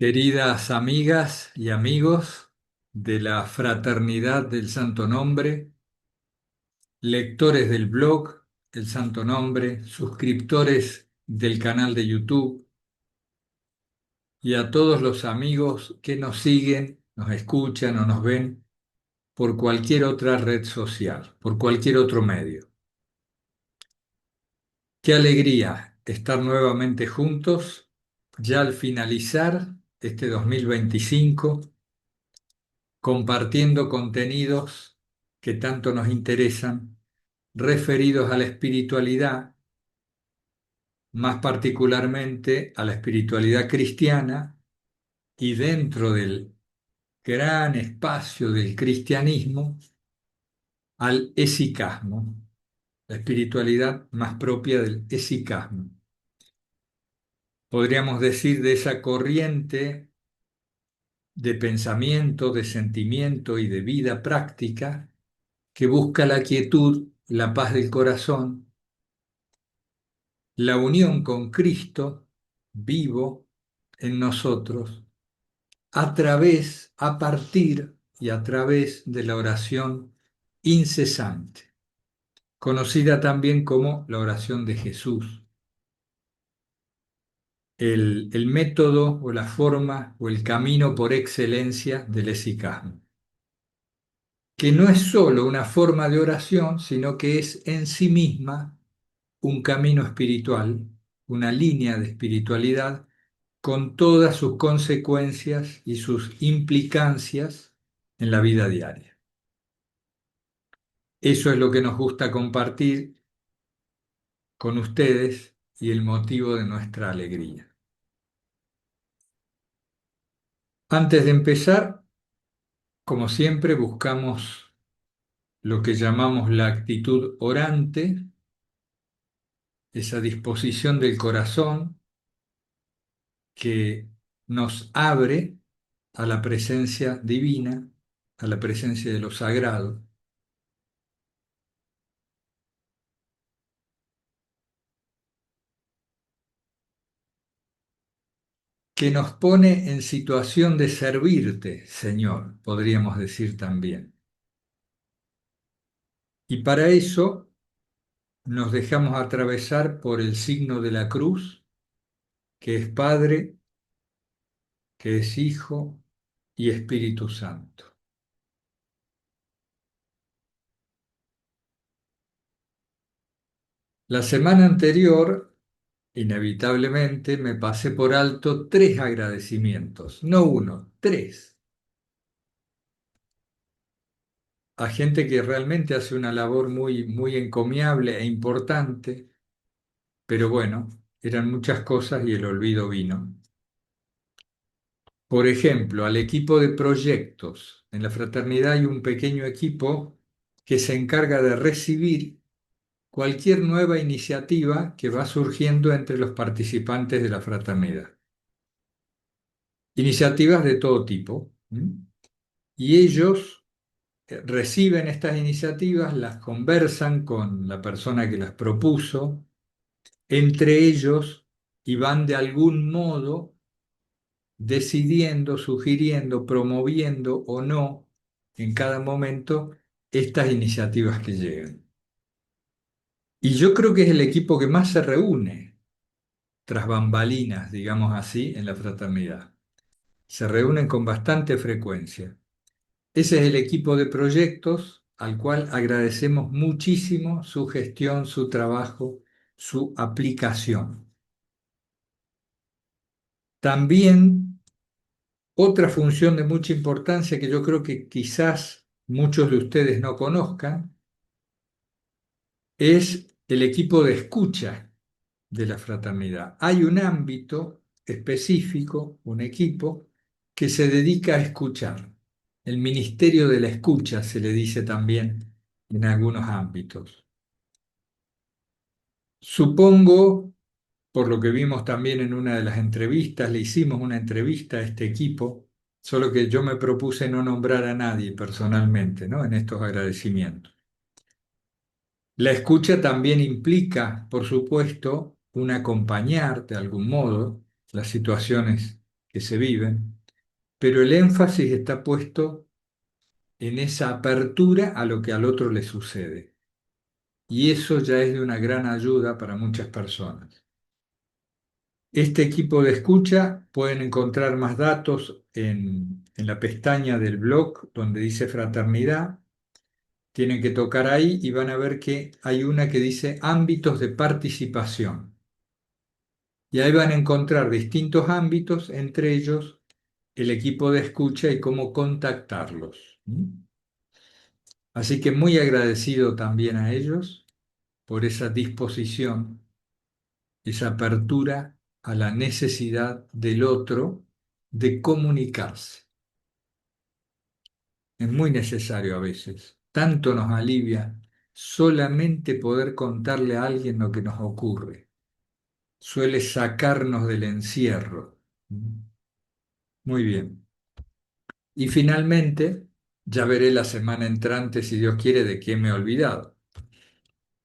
Queridas amigas y amigos de la Fraternidad del Santo Nombre, lectores del blog El Santo Nombre, suscriptores del canal de YouTube y a todos los amigos que nos siguen, nos escuchan o nos ven por cualquier otra red social, por cualquier otro medio. Qué alegría estar nuevamente juntos, ya al finalizar este 2025 compartiendo contenidos que tanto nos interesan, referidos a la espiritualidad, más particularmente a la espiritualidad cristiana, y dentro del gran espacio del cristianismo, al esicasmo, la espiritualidad más propia del esicasmo. Podríamos decir de esa corriente de pensamiento, de sentimiento y de vida práctica que busca la quietud, la paz del corazón, la unión con Cristo vivo en nosotros a partir y a través de la oración incesante, conocida también como la oración de Jesús, el método o la forma o el camino por excelencia del esicasmo, que no es solo una forma de oración, sino que es en sí misma un camino espiritual, una línea de espiritualidad con todas sus consecuencias y sus implicancias en la vida diaria. Eso es lo que nos gusta compartir con ustedes y el motivo de nuestra alegría. Antes de empezar, como siempre, buscamos lo que llamamos la actitud orante, esa disposición del corazón que nos abre a la presencia divina, a la presencia de lo sagrado, que nos pone en situación de servirte, Señor, podríamos decir también. Y para eso nos dejamos atravesar por el signo de la cruz, que es Padre, que es Hijo y Espíritu Santo. La semana anterior, inevitablemente, me pasé por alto tres agradecimientos, no uno, tres, a gente que realmente hace una labor muy, muy encomiable e importante, pero bueno, eran muchas cosas y el olvido vino. Por ejemplo, al equipo de proyectos. En la fraternidad hay un pequeño equipo que se encarga de recibir cualquier nueva iniciativa que va surgiendo entre los participantes de la fraternidad. Iniciativas de todo tipo. Y ellos reciben estas iniciativas, las conversan con la persona que las propuso, entre ellos, y van de algún modo decidiendo, sugiriendo, promoviendo o no en cada momento estas iniciativas que llegan. Y yo creo que es el equipo que más se reúne tras bambalinas, digamos así, en la fraternidad. Se reúnen con bastante frecuencia. Ese es el equipo de proyectos al cual agradecemos muchísimo su gestión, su trabajo, su aplicación. También otra función de mucha importancia que yo creo que quizás muchos de ustedes no conozcan es el equipo de escucha de la fraternidad. Hay un ámbito específico, un equipo, que se dedica a escuchar. El ministerio de la escucha se le dice también en algunos ámbitos. Supongo, por lo que vimos también en una de las entrevistas, le hicimos una entrevista a este equipo, solo que yo me propuse no nombrar a nadie personalmente, ¿no? En estos agradecimientos. La escucha también implica, por supuesto, un acompañar de algún modo las situaciones que se viven, pero el énfasis está puesto en esa apertura a lo que al otro le sucede. Y eso ya es de una gran ayuda para muchas personas. Este equipo de escucha pueden encontrar más datos en la pestaña del blog donde dice fraternidad. Tienen que tocar ahí y van a ver que hay una que dice ámbitos de participación. Y ahí van a encontrar distintos ámbitos, entre ellos el equipo de escucha y cómo contactarlos. Así que muy agradecido también a ellos por esa disposición, esa apertura a la necesidad del otro de comunicarse. Es muy necesario a veces. Tanto nos alivia solamente poder contarle a alguien lo que nos ocurre. Suele sacarnos del encierro. Muy bien. Y finalmente, ya veré la semana entrante, si Dios quiere, de qué me he olvidado.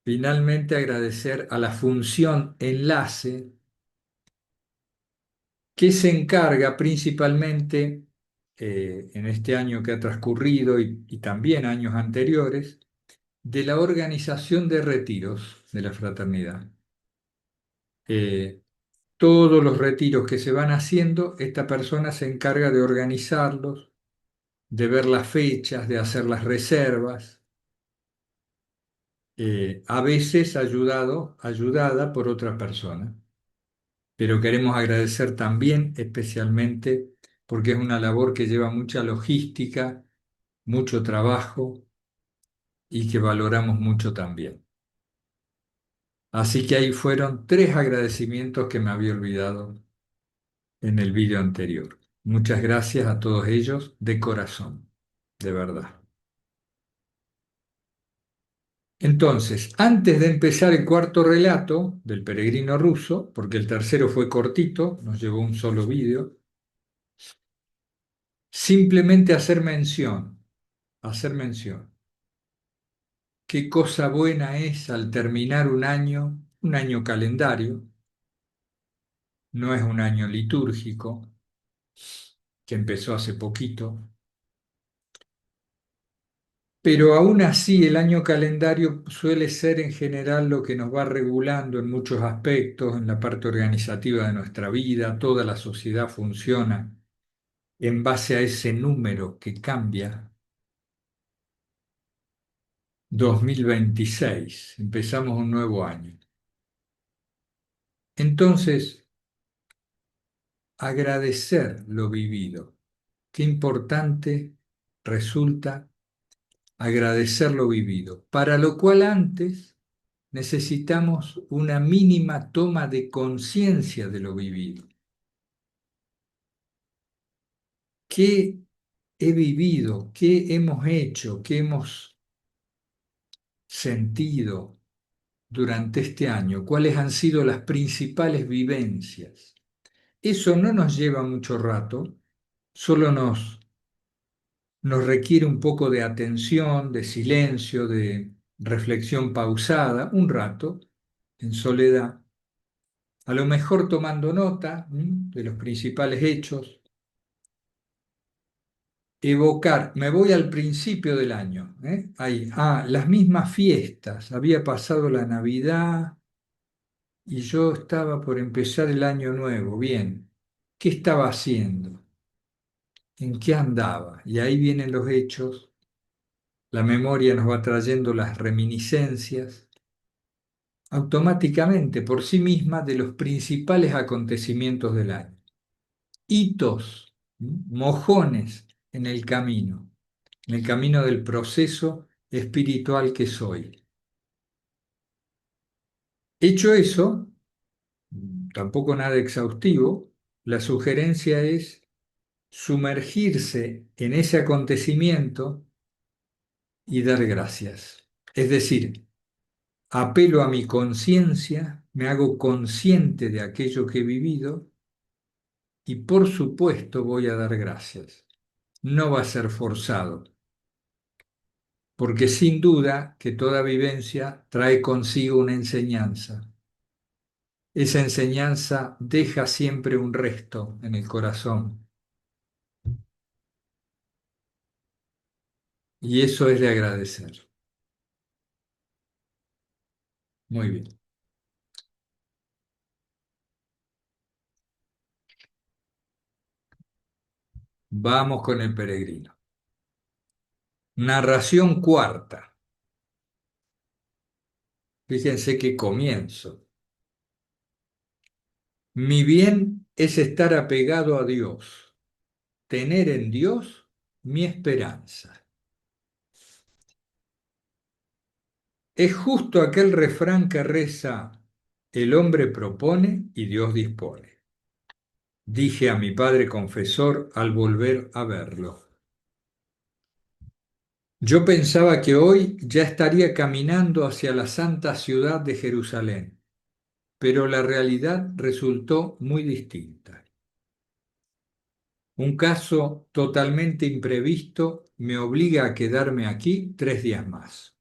Finalmente, agradecer a la función enlace que se encarga principalmente en este año que ha transcurrido y también años anteriores de la organización de retiros de la fraternidad. Eh, Todos los retiros que se van haciendo, esta persona se encarga de organizarlos, de ver las fechas, de hacer las reservas, a veces ayudada por otra persona. Pero queremos agradecer también especialmente porque es una labor que lleva mucha logística, mucho trabajo y que valoramos mucho también. Así que ahí fueron tres agradecimientos que me había olvidado en el vídeo anterior. Muchas gracias a todos ellos de corazón, de verdad. Entonces, antes de empezar el cuarto relato del peregrino ruso, porque el tercero fue cortito, nos llevó un solo vídeo, simplemente hacer mención. Qué cosa buena es al terminar un año calendario, no es un año litúrgico, que empezó hace poquito, pero aún así el año calendario suele ser en general lo que nos va regulando en muchos aspectos, en la parte organizativa de nuestra vida, toda la sociedad funciona en base a ese número que cambia. 2026, empezamos un nuevo año. Entonces, agradecer lo vivido. Qué importante resulta agradecer lo vivido, para lo cual antes necesitamos una mínima toma de conciencia de lo vivido. ¿Qué he vivido? ¿Qué hemos hecho? ¿Qué hemos sentido durante este año? ¿Cuáles han sido las principales vivencias? Eso no nos lleva mucho rato, solo nos requiere un poco de atención, de silencio, de reflexión pausada, un rato, en soledad, a lo mejor tomando nota de los principales hechos, evocar, me voy al principio del año, ahí, las mismas fiestas, había pasado la Navidad y yo estaba por empezar el año nuevo, bien, ¿qué estaba haciendo? ¿En qué andaba? Y ahí vienen los hechos, la memoria nos va trayendo las reminiscencias automáticamente por sí misma de los principales acontecimientos del año. Hitos, mojones en el camino del proceso espiritual que soy. Hecho eso, tampoco nada exhaustivo, la sugerencia es sumergirse en ese acontecimiento y dar gracias. Es decir, apelo a mi conciencia, me hago consciente de aquello que he vivido y por supuesto voy a dar gracias. No va a ser forzado, porque sin duda que toda vivencia trae consigo una enseñanza. Esa enseñanza deja siempre un resto en el corazón y eso es de agradecer. Muy bien. Vamos con el peregrino. Narración cuarta. Fíjense qué comienzo. Mi bien es estar apegado a Dios, tener en Dios mi esperanza. Es justo aquel refrán que reza, el hombre propone y Dios dispone. Dije a mi padre confesor al volver a verlo. Yo pensaba que hoy ya estaría caminando hacia la santa ciudad de Jerusalén, pero la realidad resultó muy distinta. Un caso totalmente imprevisto me obliga a quedarme aquí 3 días más.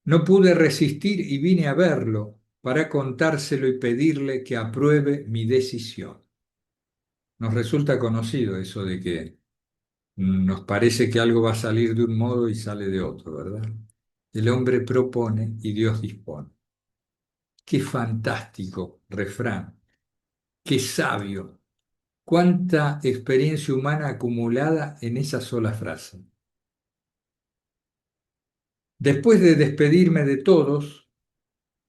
No pude resistir y vine a verlo para contárselo y pedirle que apruebe mi decisión. Nos resulta conocido eso de que nos parece que algo va a salir de un modo y sale de otro, ¿verdad? El hombre propone y Dios dispone. Qué fantástico refrán, qué sabio, cuánta experiencia humana acumulada en esa sola frase. Después de despedirme de todos,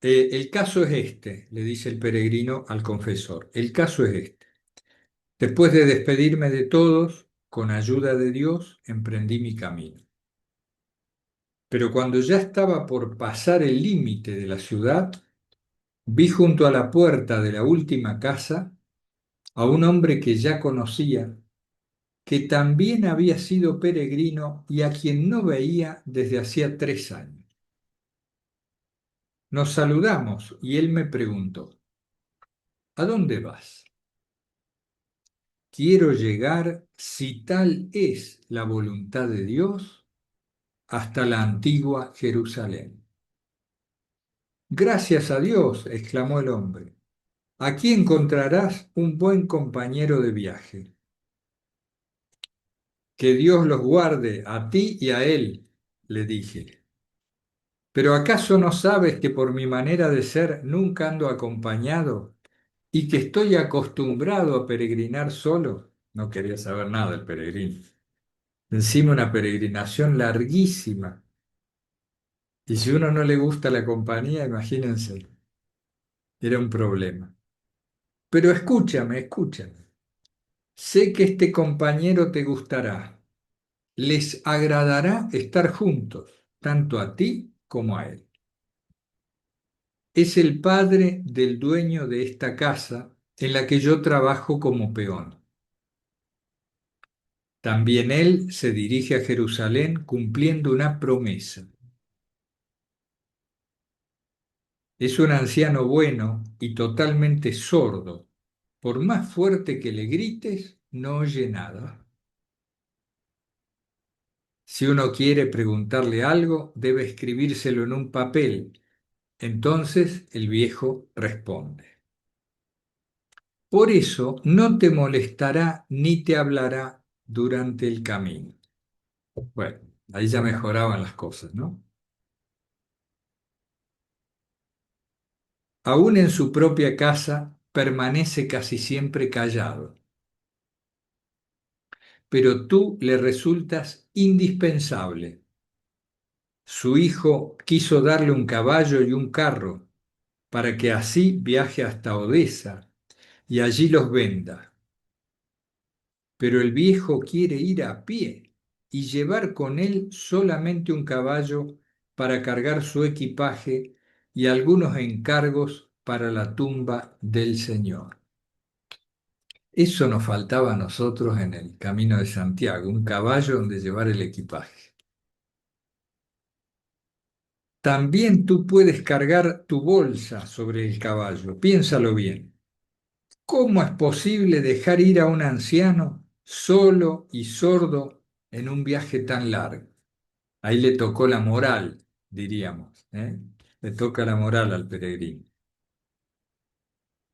el caso es este, le dice el peregrino al confesor, el caso es este. Después de despedirme de todos, con ayuda de Dios, emprendí mi camino. Pero cuando ya estaba por pasar el límite de la ciudad, vi junto a la puerta de la última casa a un hombre que ya conocía, que también había sido peregrino y a quien no veía desde hacía 3 años. Nos saludamos y él me preguntó, ¿a dónde vas? Quiero llegar, si tal es la voluntad de Dios, hasta la antigua Jerusalén. Gracias a Dios, exclamó el hombre. Aquí encontrarás un buen compañero de viaje. Que Dios los guarde a ti y a él, le dije. Pero ¿acaso no sabes que por mi manera de ser nunca ando acompañado y que estoy acostumbrado a peregrinar solo? No quería saber nada del peregrino. Encima una peregrinación larguísima. Y si uno no le gusta la compañía, imagínense, era un problema. Pero escúchame, escúchame. Sé que este compañero te gustará. Les agradará estar juntos, tanto a ti como a él. Es el padre del dueño de esta casa en la que yo trabajo como peón. También él se dirige a Jerusalén cumpliendo una promesa. Es un anciano bueno y totalmente sordo. Por más fuerte que le grites, no oye nada. Si uno quiere preguntarle algo, debe escribírselo en un papel. Entonces el viejo responde. Por eso no te molestará ni te hablará durante el camino. Bueno, ahí ya mejoraban las cosas, ¿no? Aún en su propia casa permanece casi siempre callado, pero tú le resultas indispensable. Su hijo quiso darle un caballo y un carro para que así viaje hasta Odesa y allí los venda. Pero el viejo quiere ir a pie y llevar con él solamente un caballo para cargar su equipaje y algunos encargos para la tumba del Señor. Eso nos faltaba a nosotros en el Camino de Santiago, un caballo donde llevar el equipaje. También tú puedes cargar tu bolsa sobre el caballo. Piénsalo bien. ¿Cómo es posible dejar ir a un anciano solo y sordo en un viaje tan largo? Ahí le tocó la moral, diríamos, ¿eh? Le toca la moral al peregrino.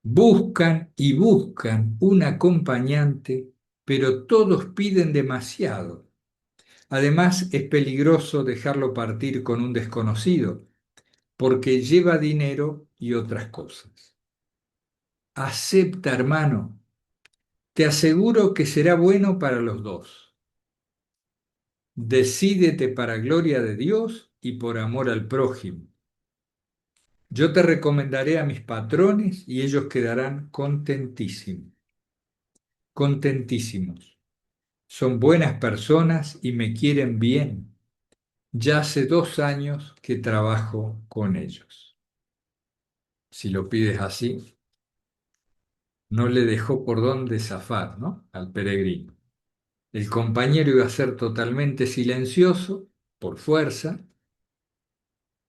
Buscan y buscan un acompañante, pero todos piden demasiado. Además, es peligroso dejarlo partir con un desconocido, porque lleva dinero y otras cosas. Acepta, hermano. Te aseguro que será bueno para los dos. Decídete para gloria de Dios y por amor al prójimo. Yo te recomendaré a mis patrones y ellos quedarán contentísimos, contentísimos. Son buenas personas y me quieren bien. Ya hace 2 años que trabajo con ellos. Si lo pides así, no le dejó por dónde zafar, ¿no? Al peregrino. El compañero iba a ser totalmente silencioso, por fuerza,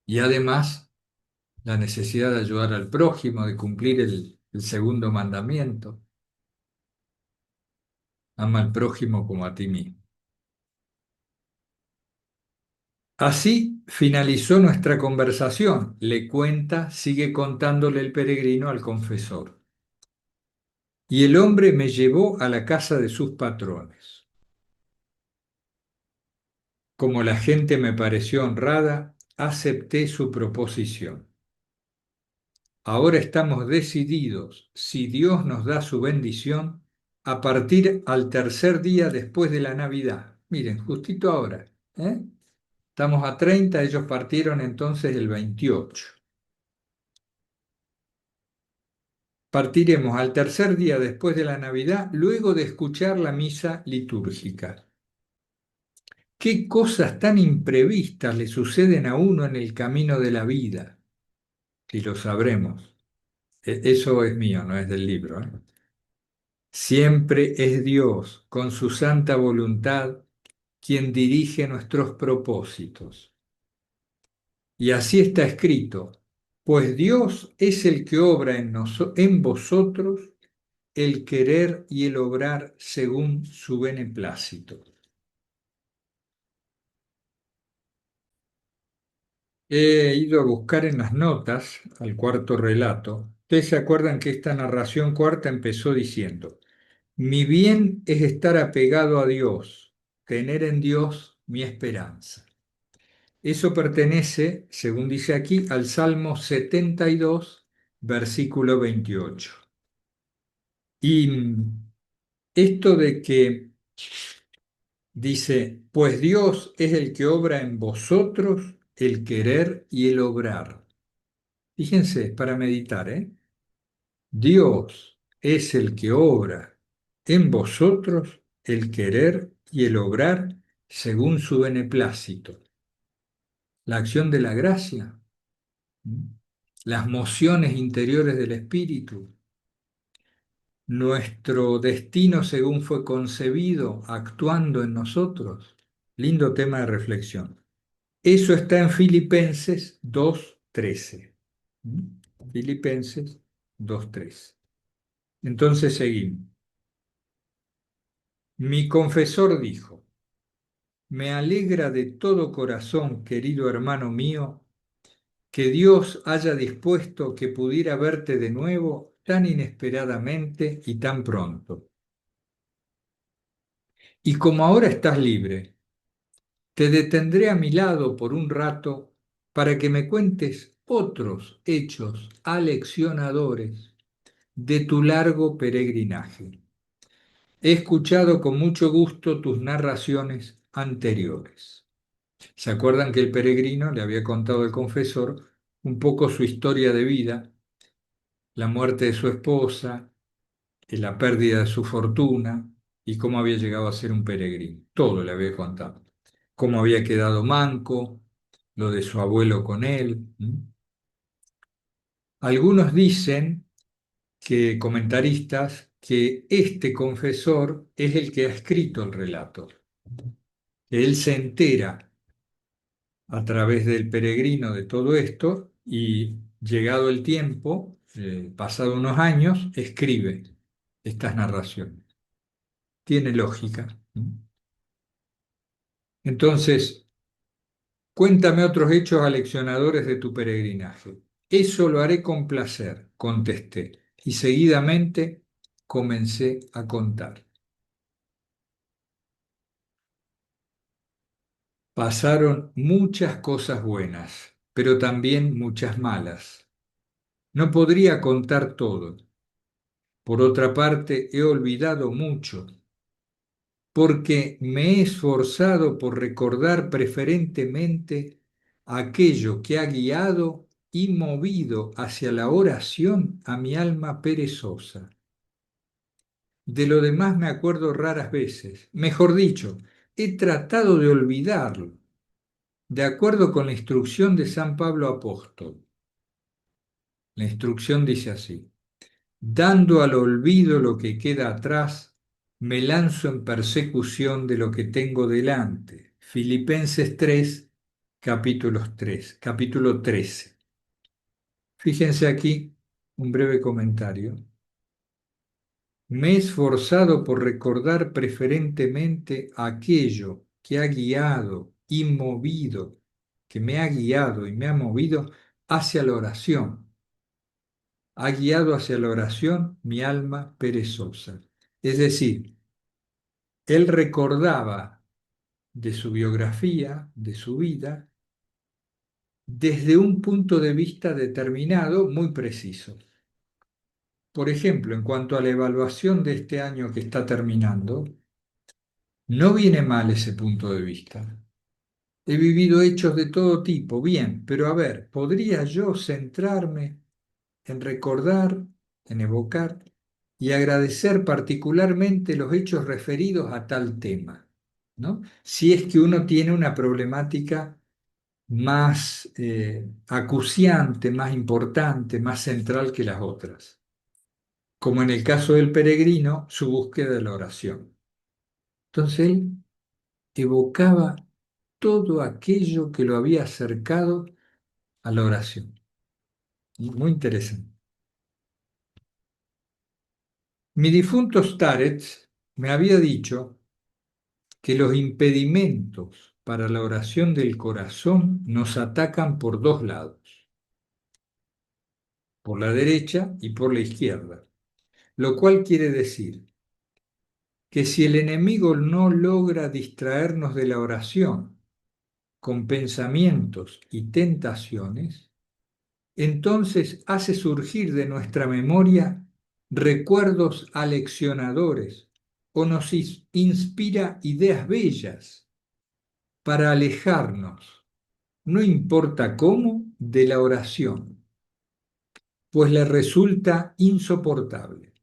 y además la necesidad de ayudar al prójimo, de cumplir el segundo mandamiento. Ama al prójimo como a ti mismo. Así finalizó nuestra conversación. Le cuenta, sigue contándole el peregrino al confesor. Y el hombre me llevó a la casa de sus patrones. Como la gente me pareció honrada, acepté su proposición. Ahora estamos decididos, si Dios nos da su bendición, a partir al tercer día después de la Navidad. Miren, justito ahora, ¿eh? Estamos a 30, ellos partieron entonces el 28. Partiremos al tercer día después de la Navidad, luego de escuchar la misa litúrgica. ¿Qué cosas tan imprevistas le suceden a uno en el camino de la vida? Si lo sabremos. Eso es mío, no es del libro, ¿eh? Siempre es Dios, con su santa voluntad, quien dirige nuestros propósitos. Y así está escrito, pues Dios es el que obra en vosotros el querer y el obrar según su beneplácito. He ido a buscar en las notas al cuarto relato. Ustedes se acuerdan que esta narración cuarta empezó diciendo, mi bien es estar apegado a Dios, tener en Dios mi esperanza. Eso pertenece, según dice aquí, al Salmo 72, versículo 28. Y esto de que dice, pues Dios es el que obra en vosotros el querer y el obrar. Fíjense, para meditar, ¿eh? Dios es el que obra en vosotros el querer y el obrar según su beneplácito. La acción de la gracia, las mociones interiores del espíritu, nuestro destino según fue concebido, actuando en nosotros. Lindo tema de reflexión. Eso está en Filipenses 2:13. Filipenses 2:13. Entonces seguimos. Mi confesor dijo, me alegra de todo corazón, querido hermano mío, que Dios haya dispuesto que pudiera verte de nuevo tan inesperadamente y tan pronto. Y como ahora estás libre, te detendré a mi lado por un rato para que me cuentes otros hechos aleccionadores de tu largo peregrinaje. He escuchado con mucho gusto tus narraciones anteriores. ¿Se acuerdan que el peregrino le había contado al confesor un poco su historia de vida, la muerte de su esposa, la pérdida de su fortuna y cómo había llegado a ser un peregrino? Todo le había contado. Cómo había quedado manco, lo de su abuelo con él. Algunos dicen que comentaristas que este confesor es el que ha escrito el relato. Él se entera a través del peregrino de todo esto y llegado el tiempo, pasado unos años, escribe estas narraciones. Tiene lógica. Entonces, cuéntame otros hechos aleccionadores de tu peregrinaje. Eso lo haré con placer, contesté. y seguidamente comencé a contar. Pasaron muchas cosas buenas, pero también muchas malas. No podría contar todo. Por otra parte, he olvidado mucho, porque me he esforzado por recordar preferentemente aquello que ha guiado y movido hacia la oración a mi alma perezosa. De lo demás me acuerdo raras veces. Mejor dicho, he tratado de olvidarlo, de acuerdo con la instrucción de San Pablo Apóstol. La instrucción dice así: dando al olvido lo que queda atrás, me lanzo en persecución de lo que tengo delante. Filipenses 3, capítulo 13. Fíjense aquí un breve comentario. Me he esforzado por recordar preferentemente aquello que ha guiado y movido, que me ha guiado y me ha movido hacia la oración. Ha guiado hacia la oración mi alma perezosa. Es decir, él recordaba de su biografía, de su vida, desde un punto de vista determinado, muy preciso. Por ejemplo, en cuanto a la evaluación de este año que está terminando, no viene mal ese punto de vista. He vivido hechos de todo tipo, bien, pero a ver, ¿podría yo centrarme en recordar, en evocar y agradecer particularmente los hechos referidos a tal tema, ¿no? Si es que uno tiene una problemática más acuciante, más importante, más central que las otras, como en el caso del peregrino, su búsqueda de la oración. Entonces él evocaba todo aquello que lo había acercado a la oración. Muy interesante. Mi difunto Starets me había dicho que los impedimentos para la oración del corazón nos atacan por dos lados, por la derecha y por la izquierda, lo cual quiere decir que si el enemigo no logra distraernos de la oración con pensamientos y tentaciones, entonces hace surgir de nuestra memoria recuerdos aleccionadores o nos inspira ideas bellas para alejarnos, no importa cómo, de la oración, pues le resulta insoportable.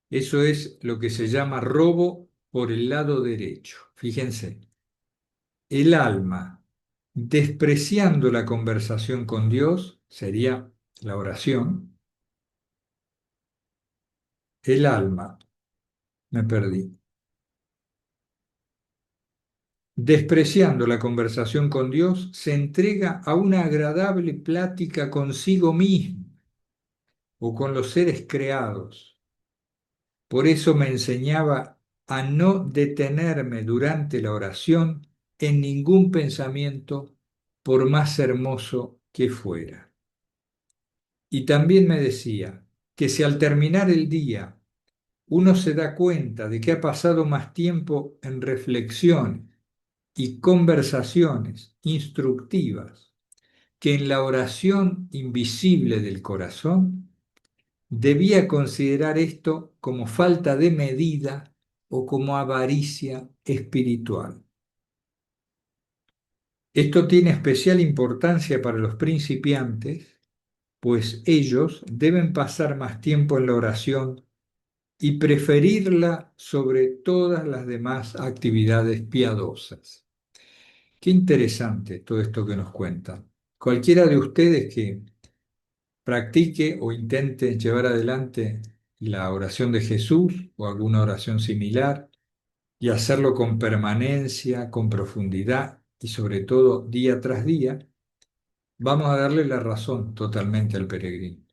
Eso es lo que se llama robo por el lado derecho. Fíjense, el alma, despreciando la conversación con Dios, sería la oración, el alma, me perdí, despreciando la conversación con Dios, se entrega a una agradable plática consigo mismo o con los seres creados. Por eso me enseñaba a no detenerme durante la oración en ningún pensamiento, por más hermoso que fuera. Y también me decía que si al terminar el día uno se da cuenta de que ha pasado más tiempo en reflexión y conversaciones instructivas que en la oración invisible del corazón, debía considerar esto como falta de medida o como avaricia espiritual. Esto tiene especial importancia para los principiantes, pues ellos deben pasar más tiempo en la oración y preferirla sobre todas las demás actividades piadosas. Qué interesante todo esto que nos cuentan. Cualquiera de ustedes que practique o intente llevar adelante la oración de Jesús o alguna oración similar y hacerlo con permanencia, con profundidad y sobre todo día tras día, vamos a darle la razón totalmente al peregrino.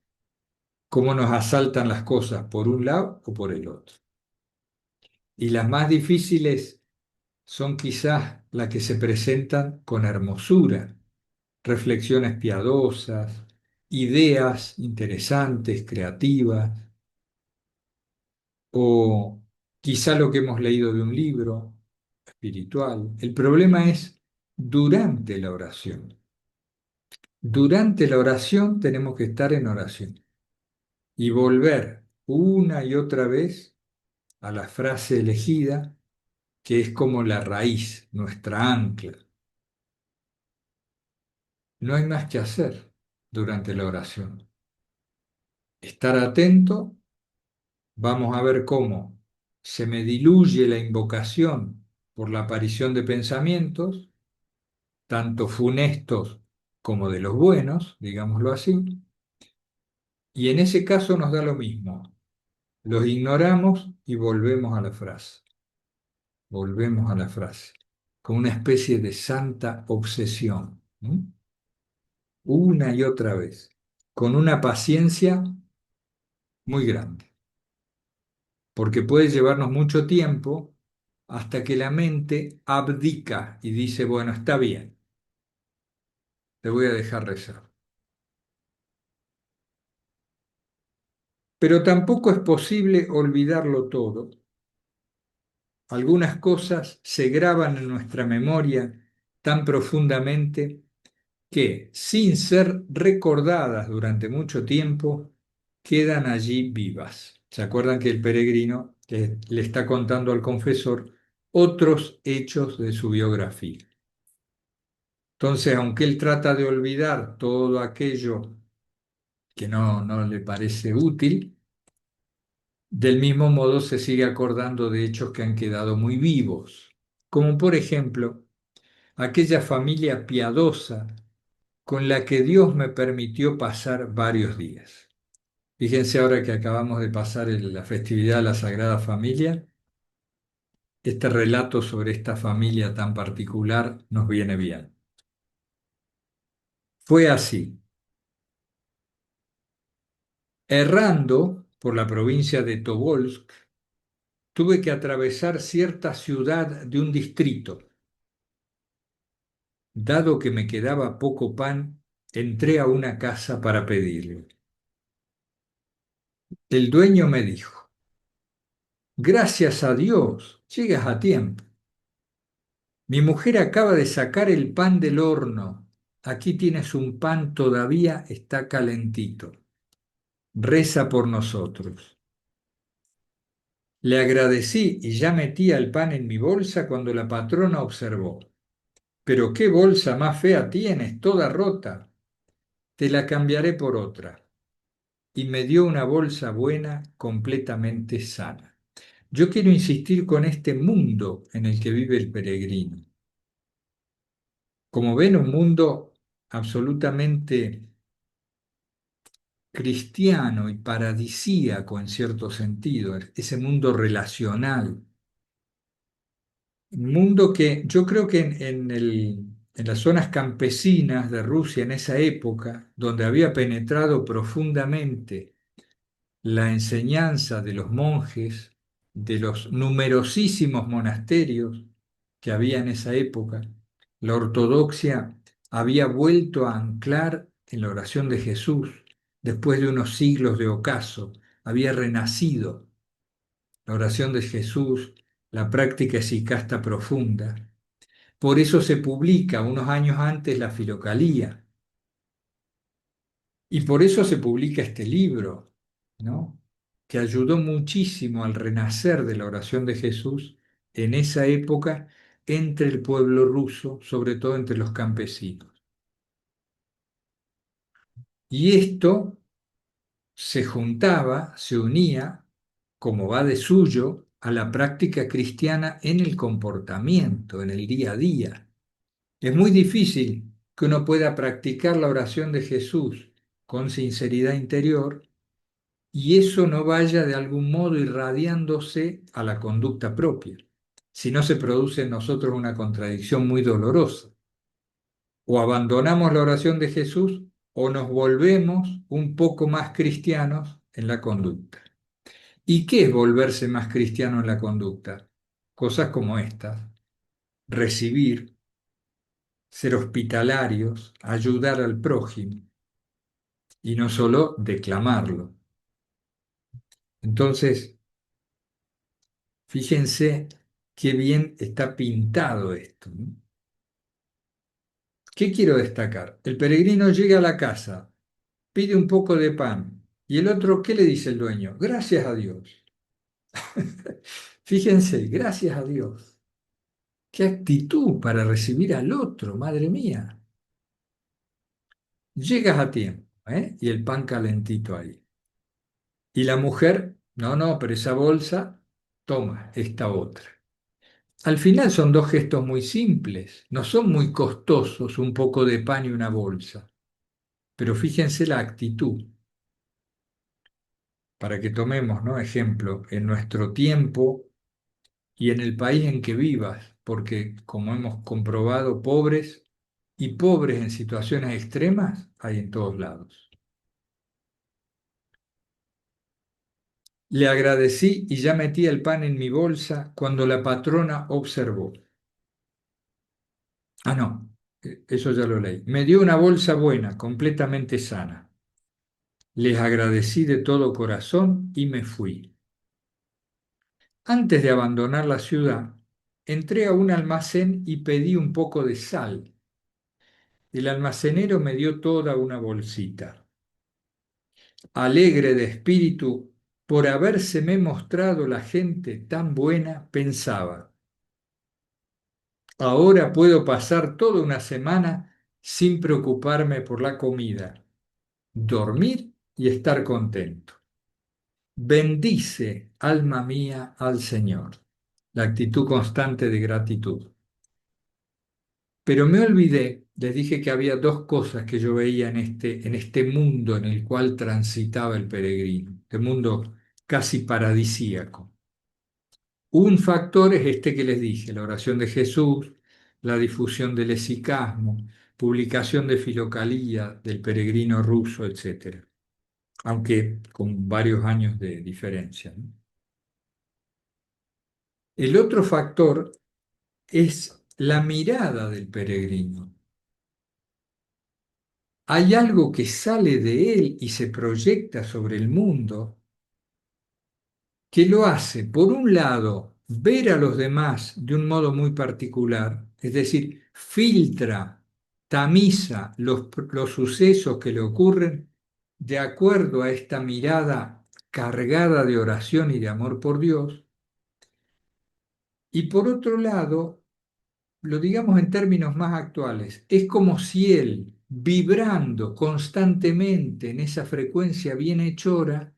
Cómo nos asaltan las cosas por un lado o por el otro. Y las más difíciles son quizás las que se presentan con hermosura, reflexiones piadosas, ideas interesantes, creativas, o quizá lo que hemos leído de un libro espiritual. El problema es durante la oración. Durante la oración tenemos que estar en oración y volver una y otra vez a la frase elegida, que es como la raíz, nuestra ancla. No hay más que hacer durante la oración. Estar atento, vamos a ver cómo se me diluye la invocación por la aparición de pensamientos, tanto funestos como de los buenos, digámoslo así, y en ese caso nos da lo mismo. Los ignoramos y volvemos a la frase. Volvemos a la frase, con una especie de santa obsesión, ¿no? Una y otra vez, con una paciencia muy grande, porque puede llevarnos mucho tiempo hasta que la mente abdica y dice, bueno, está bien, te voy a dejar rezar. Pero tampoco es posible olvidarlo todo. Algunas cosas se graban en nuestra memoria tan profundamente que, sin ser recordadas durante mucho tiempo, quedan allí vivas. ¿Se acuerdan que el peregrino le está contando al confesor otros hechos de su biografía? Entonces, aunque él trata de olvidar todo aquello que no le parece útil, del mismo modo se sigue acordando de hechos que han quedado muy vivos, como por ejemplo aquella familia piadosa con la que Dios me permitió pasar varios días. Fíjense ahora que acabamos de pasar la festividad de la Sagrada Familia, este relato sobre esta familia tan particular nos viene bien. Fue así, errando por la provincia de Tobolsk, tuve que atravesar cierta ciudad de un distrito. Dado que me quedaba poco pan, entré a una casa para pedirle. El dueño me dijo, gracias a Dios, llegas a tiempo. Mi mujer acaba de sacar el pan del horno. Aquí tienes un pan, todavía está calentito. Reza por nosotros. Le agradecí y ya metía el pan en mi bolsa cuando la patrona observó. Pero qué bolsa más fea tienes, toda rota. Te la cambiaré por otra. Y me dio una bolsa buena, completamente sana. Yo quiero insistir con este mundo en el que vive el peregrino. Como ven, un mundo absolutamente cristiano y paradisíaco en cierto sentido, ese mundo relacional, un mundo que yo creo que en las zonas campesinas de Rusia en esa época, donde había penetrado profundamente la enseñanza de los monjes, de los numerosísimos monasterios que había en esa época, la ortodoxia había vuelto a anclar en la oración de Jesús después de unos siglos de ocaso, había renacido la oración de Jesús, la práctica esicasta profunda. Por eso se publica unos años antes la Filocalía y por eso se publica este libro, ¿no? Que ayudó muchísimo al renacer de la oración de Jesús en esa época entre el pueblo ruso, sobre todo entre los campesinos. Y esto se juntaba, se unía, como va de suyo, a la práctica cristiana en el comportamiento, en el día a día. Es muy difícil que uno pueda practicar la oración de Jesús con sinceridad interior y eso no vaya de algún modo irradiándose a la conducta propia. Si no se produce en nosotros una contradicción muy dolorosa. O abandonamos la oración de Jesús o nos volvemos un poco más cristianos en la conducta. ¿Y qué es volverse más cristiano en la conducta? Cosas como estas: recibir, ser hospitalarios, ayudar al prójimo. y no solo declamarlo. Entonces, fíjense qué bien está pintado esto, ¿no? ¿Qué quiero destacar? El peregrino llega a la casa, pide un poco de pan, y el otro, ¿qué le dice el dueño? Gracias a Dios. Fíjense, gracias a Dios. Qué actitud para recibir al otro, madre mía. Llegas a tiempo, ¿eh? Y el pan calentito ahí. Y la mujer, no, no, pero esa bolsa, toma esta otra. Al final son dos gestos muy simples, no son muy costosos un poco de pan y una bolsa, pero fíjense la actitud, para que tomemos, ¿no? Ejemplo, en nuestro tiempo y en el país en que vivas, porque como hemos comprobado, pobres y pobres en situaciones extremas hay en todos lados. Le agradecí y ya metí el pan en mi bolsa cuando la patrona observó. Ah, no, eso ya lo leí. Me dio una bolsa buena, completamente sana. Les agradecí de todo corazón y me fui. Antes de abandonar la ciudad, entré a un almacén y pedí un poco de sal. El almacenero me dio toda una bolsita. Alegre de espíritu por habérseme mostrado la gente tan buena, pensaba, ahora puedo pasar toda una semana sin preocuparme por la comida, dormir y estar contento. Bendice, alma mía, al Señor. La actitud constante de gratitud. Pero me olvidé, les dije que había dos cosas que yo veía en este mundo en el cual transitaba el peregrino, este mundo casi paradisíaco. Un factor es este que les dije, la oración de Jesús, la difusión del esicasmo, publicación de Filocalía, del peregrino ruso, etcétera, aunque con varios años de diferencia, ¿no? El otro factor es la mirada del peregrino. Hay algo que sale de él y se proyecta sobre el mundo que lo hace, por un lado, ver a los demás de un modo muy particular, es decir, filtra, tamiza los sucesos que le ocurren de acuerdo a esta mirada cargada de oración y de amor por Dios, y por otro lado, lo digamos en términos más actuales, es como si él, vibrando constantemente en esa frecuencia bienhechora,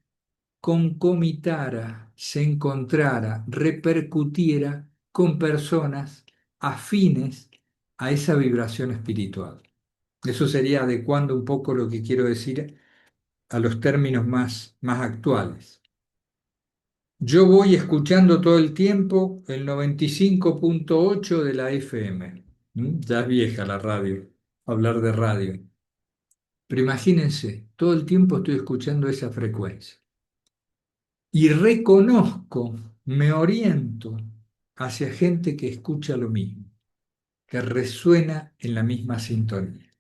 concomitara, se encontrara, repercutiera con personas afines a esa vibración espiritual. Eso sería adecuando un poco lo que quiero decir a los términos más actuales. Yo voy escuchando todo el tiempo el 95.8 de la FM. Ya es vieja la radio, hablar de radio. Pero imagínense, todo el tiempo estoy escuchando esa frecuencia. Y reconozco, me oriento hacia gente que escucha lo mismo, que resuena en la misma sintonía.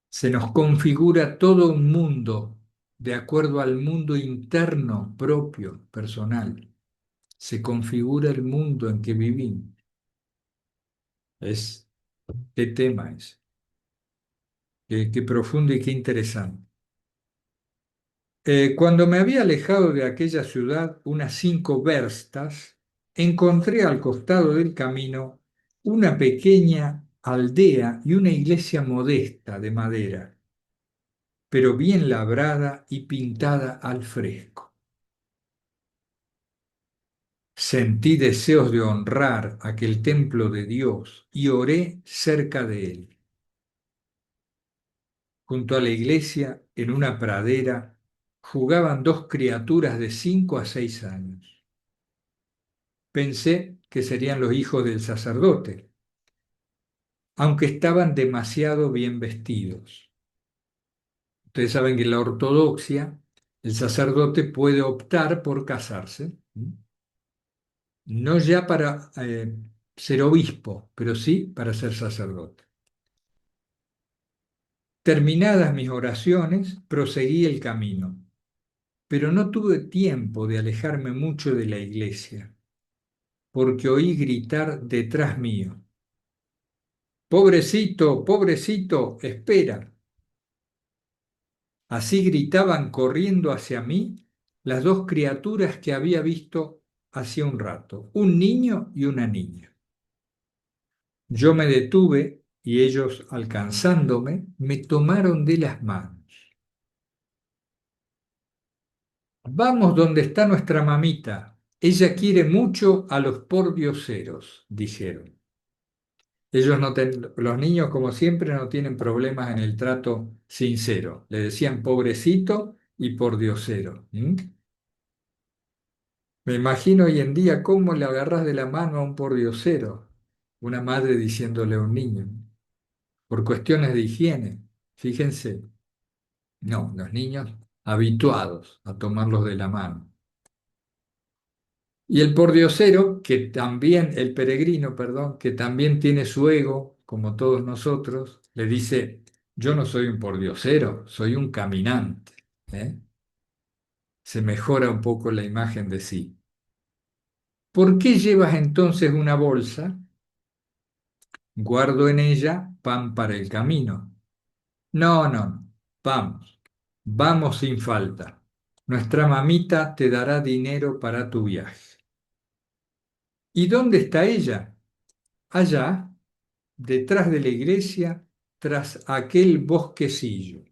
Se nos configura todo un mundo de acuerdo al mundo interno propio, personal. Se configura el mundo en que vivimos. Es, ¿qué tema es? Qué profundo y qué interesante. Cuando me había alejado de aquella ciudad unas 5 verstas, encontré al costado del camino una pequeña aldea y una iglesia modesta de madera, pero bien labrada y pintada al fresco. Sentí deseos de honrar aquel templo de Dios y oré cerca de él. Junto a la iglesia, en una pradera, jugaban dos criaturas de 5 a 6 años. Pensé que serían los hijos del sacerdote, aunque estaban demasiado bien vestidos. Ustedes saben que en la ortodoxia el sacerdote puede optar por casarse, no ya para ser obispo, pero sí para ser sacerdote. Terminadas mis oraciones, proseguí el camino, pero no tuve tiempo de alejarme mucho de la iglesia, porque oí gritar detrás mío: Pobrecito, pobrecito, espera. Así gritaban corriendo hacia mí las dos criaturas que había visto hacía un rato, un niño y una niña. Yo me detuve y ellos, alcanzándome, me tomaron de las manos. Vamos donde está nuestra mamita. Ella quiere mucho a los pordioseros, dijeron. Los niños, como siempre, no tienen problemas en el trato sincero. Le decían pobrecito y pordiosero. Me imagino hoy en día cómo le agarras de la mano a un pordiosero, una madre diciéndole a un niño, por cuestiones de higiene. Fíjense, no, los niños habituados a tomarlos de la mano. Y el pordiosero, el peregrino, perdón, que también tiene su ego, como todos nosotros, le dice: yo no soy un pordiosero, soy un caminante. ¿Eh? Se mejora un poco la imagen de sí. ¿Por qué llevas entonces una bolsa? Guardo en ella pan para el camino. No, no, no. Vamos, vamos sin falta. Nuestra mamita te dará dinero para tu viaje. ¿Y dónde está ella? Allá, detrás de la iglesia, tras aquel bosquecillo.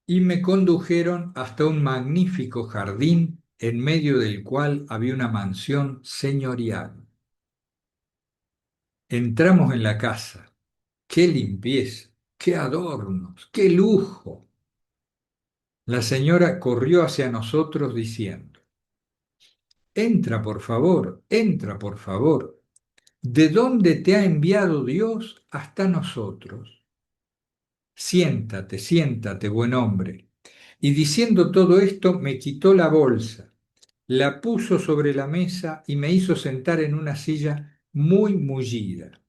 Y me condujeron hasta un magnífico jardín en medio del cual había una mansión señorial. Entramos en la casa. ¡Qué limpieza! ¡Qué adornos! ¡Qué lujo! La señora corrió hacia nosotros diciendo: entra por favor. ¿De dónde te ha enviado Dios hasta nosotros? Siéntate, siéntate, buen hombre. Y diciendo todo esto, me quitó la bolsa, la puso sobre la mesa y me hizo sentar en una silla muy mullida.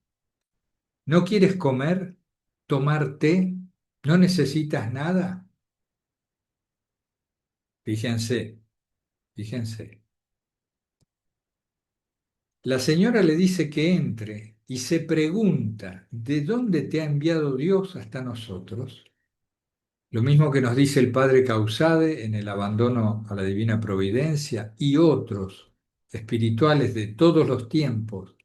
¿No quieres comer? ¿Tomar té? ¿No necesitas nada? Fíjense, fíjense. La señora le dice que entre y se pregunta: ¿de dónde te ha enviado Dios hasta nosotros? Lo mismo que nos dice el padre Causade en el abandono a la divina providencia y otros espirituales de todos los tiempos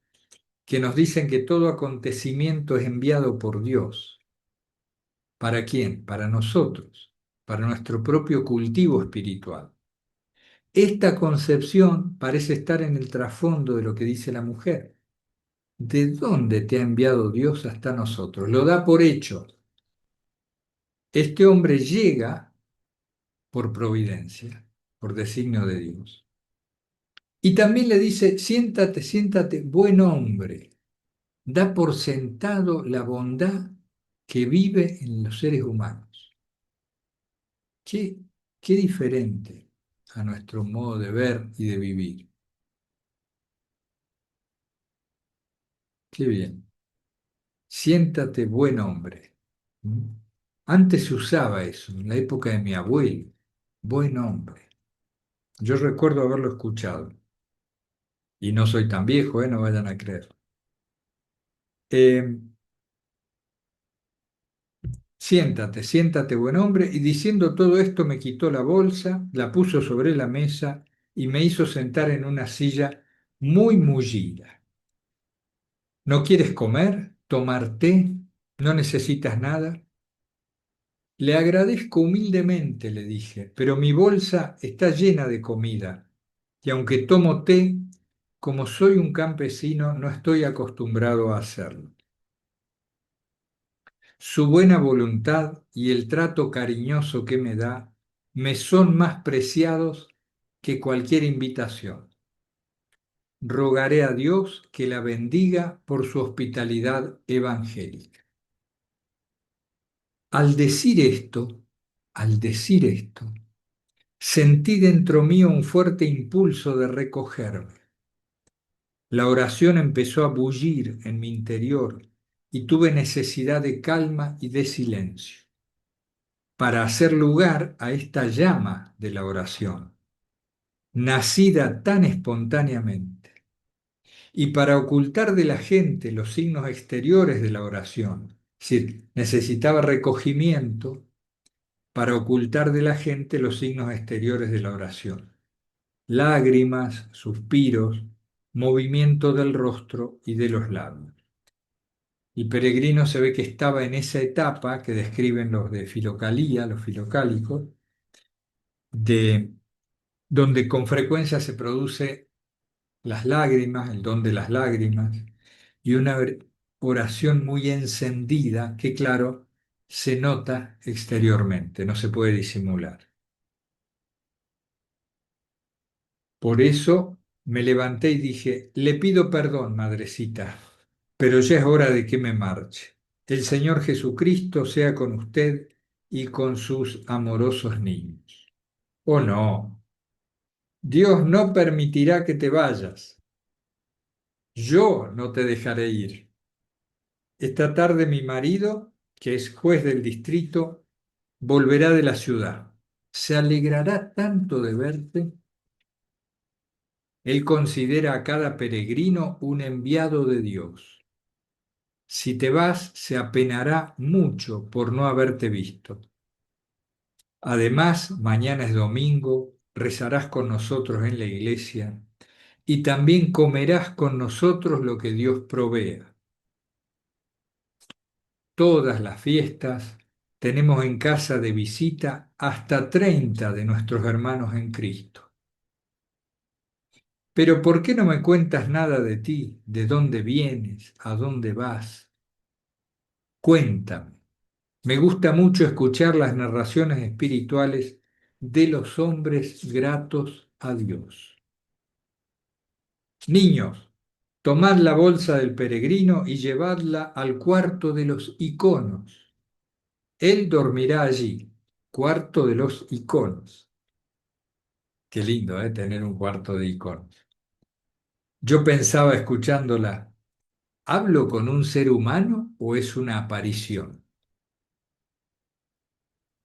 que nos dicen que todo acontecimiento es enviado por Dios. ¿Para quién? Para nosotros, para nuestro propio cultivo espiritual. Esta concepción parece estar en el trasfondo de lo que dice la mujer. ¿De dónde te ha enviado Dios hasta nosotros? Lo da por hecho. Este hombre llega por providencia, por designio de Dios. Y también le dice: siéntate, siéntate, buen hombre. Da por sentado la bondad que vive en los seres humanos. Qué, qué diferente a nuestro modo de ver y de vivir. Qué bien. Siéntate, buen hombre. ¿Mm? Antes se usaba eso, en la época de mi abuelo. Buen hombre. Yo recuerdo haberlo escuchado. Y no soy tan viejo, no vayan a creer. Eh, siéntate, siéntate, buen hombre. Y diciendo todo esto me quitó la bolsa, la puso sobre la mesa y me hizo sentar en una silla muy mullida. ¿No quieres comer? ¿Tomar té? ¿No necesitas nada? Le agradezco humildemente, le dije, pero mi bolsa está llena de comida y aunque tomo té, como soy un campesino, no estoy acostumbrado a hacerlo. Su buena voluntad y el trato cariñoso que me da me son más preciados que cualquier invitación. Rogaré a Dios que la bendiga por su hospitalidad evangélica. Al decir esto, al decir esto, sentí dentro mío un fuerte impulso de recogerme. La oración empezó a bullir en mi interior y tuve necesidad de calma y de silencio para hacer lugar a esta llama de la oración, nacida tan espontáneamente, y para ocultar de la gente los signos exteriores de la oración. Es decir, necesitaba recogimiento para ocultar de la gente los signos exteriores de la oración. Lágrimas, suspiros, movimiento del rostro y de los labios. El peregrino se ve que estaba en esa etapa que describen los de Filocalía, los filocálicos, de donde con frecuencia se produce las lágrimas, el don de las lágrimas, y una oración muy encendida que, claro, se nota exteriormente, no se puede disimular. Por eso me levanté y dije, le pido perdón, madrecita, pero ya es hora de que me marche. El Señor Jesucristo sea con usted y con sus amorosos niños. Oh no, Dios no permitirá que te vayas. Yo no te dejaré ir. Esta tarde mi marido, que es juez del distrito, volverá de la ciudad. Se alegrará tanto de verte. Él considera a cada peregrino un enviado de Dios. Si te vas, se apenará mucho por no haberte visto. Además, mañana es domingo, rezarás con nosotros en la iglesia y también comerás con nosotros lo que Dios provea. Todas las fiestas tenemos en casa de visita hasta 30 de nuestros hermanos en Cristo. Pero ¿por qué no me cuentas nada de ti? ¿De dónde vienes? ¿A dónde vas? Cuéntame. Me gusta mucho escuchar las narraciones espirituales de los hombres gratos a Dios. Niños, tomad la bolsa del peregrino y llevadla al cuarto de los iconos. Él dormirá allí, cuarto de los iconos. Qué lindo, ¿eh? Tener un cuarto de iconos. Yo pensaba escuchándola, ¿hablo con un ser humano o es una aparición?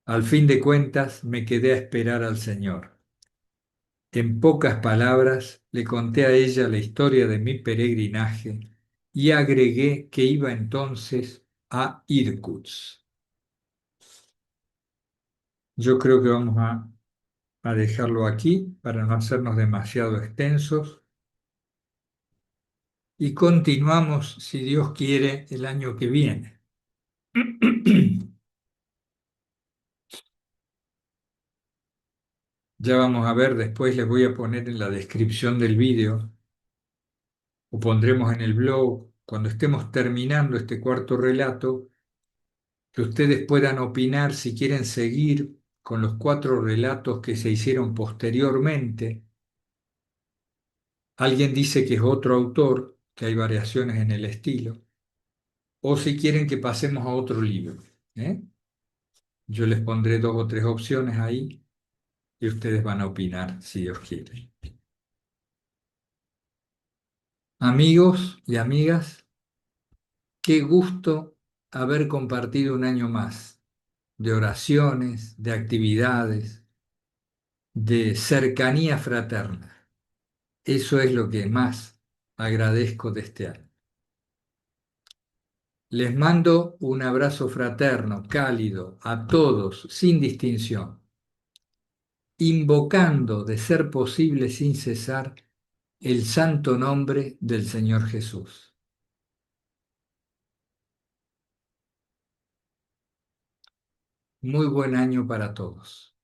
Al fin de cuentas, me quedé a esperar al Señor. En pocas palabras, le conté a ella la historia de mi peregrinaje y agregué que iba entonces a Irkutsk. Yo creo que vamos a dejarlo aquí para no hacernos demasiado extensos y continuamos, si Dios quiere, el año que viene. Ya vamos a ver, después les voy a poner en la descripción del vídeo o pondremos en el blog, cuando estemos terminando este cuarto relato, que ustedes puedan opinar si quieren seguir con los 4 relatos que se hicieron posteriormente. Alguien dice que es otro autor, que hay variaciones en el estilo, o si quieren que pasemos a otro libro, ¿eh? Yo les pondré 2 o 3 opciones ahí y ustedes van a opinar si Dios quiere. Amigos y amigas, qué gusto haber compartido un año más de oraciones, de actividades, de cercanía fraterna. Eso es lo que más agradezco de este año. Les mando un abrazo fraterno, cálido, a todos, sin distinción, invocando, de ser posible sin cesar, el santo nombre del Señor Jesús. Muy buen año para todos.